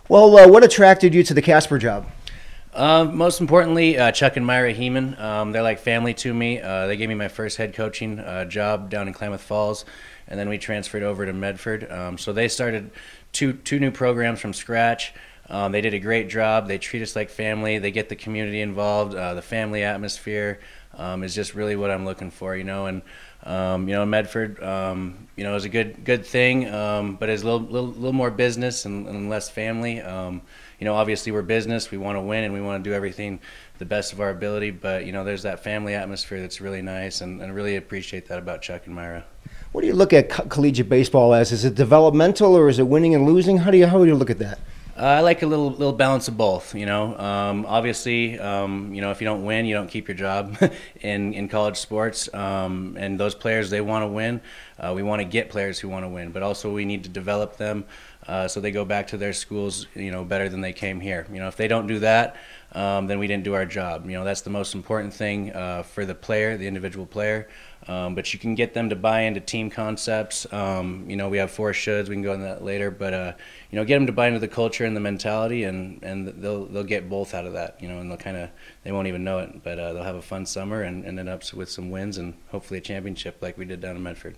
Well, what attracted you to the Casper job? Most importantly, Chuck and Myra Heeman. They're like family to me. They gave me my first head coaching job down in Klamath Falls, and then we transferred over to Medford. So they started two new programs from scratch. They did a great job. They treat us like family. They get the community involved. The family atmosphere is just really what I'm looking for, And Medford, is a good thing, but it's a little more business and less family. Obviously we're business. We want to win and we want to do everything the best of our ability. But there's that family atmosphere that's really nice, and I really appreciate that about Chuck and Myra. What do you look at collegiate baseball as? Is it developmental or is it winning and losing? How do you look at that? I like a little balance of both. Obviously, if you don't win, you don't keep your job in college sports. And those players, they want to win. We want to get players who want to win, but also we need to develop them so they go back to their schools, better than they came here. If they don't do that, then we didn't do our job. That's the most important thing for the player, the individual player. But you can get them to buy into team concepts. We have four shoulds. We can go into that later. But get them to buy into the culture and the mentality, and they'll get both out of that. And they won't even know it, but they'll have a fun summer and end up with some wins and hopefully a championship like we did down in Medford.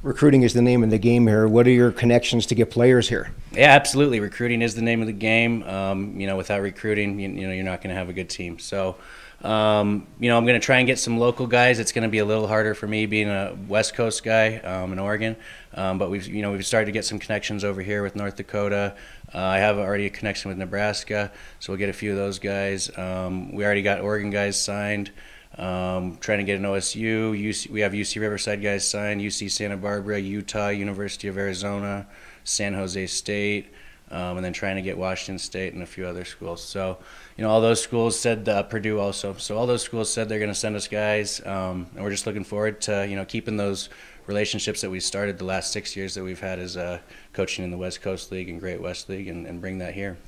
Recruiting is the name of the game here. What are your connections to get players here? Yeah, absolutely. Recruiting is the name of the game. Without recruiting, you're not going to have a good team. So. I'm going to try and get some local guys. It's going to be a little harder for me being a West Coast guy in Oregon, but we've started to get some connections over here with North Dakota. I have already a connection with Nebraska, so we'll get a few of those guys. We already got Oregon guys signed. Trying to get an OSU. We have UC Riverside guys signed. UC Santa Barbara, Utah, University of Arizona, San Jose State. And then trying to get Washington State and a few other schools. So, all those schools said Purdue also. So all those schools said they're going to send us guys, and we're just looking forward to keeping those relationships that we started the last 6 years that we've had as coaching in the West Coast League and Great West League, and bring that here.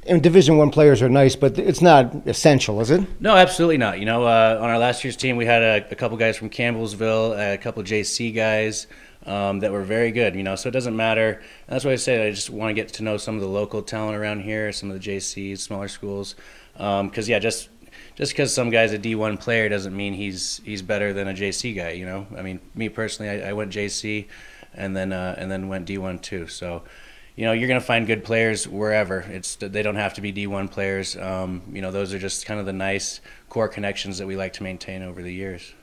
And Division I players are nice, but it's not essential, is it? No, absolutely not. On our last year's team, we had a couple guys from Campbellsville, a couple JC guys. That were very good, so it doesn't matter. And that's why I say I just want to get to know some of the local talent around here, some of the JCs, smaller schools. Because just because some guy's a D1 player doesn't mean he's better than a JC guy. Me personally, I went JC, and then went D1 too. So, you're going to find good players wherever. They don't have to be D1 players. Those are just kind of the nice core connections that we like to maintain over the years.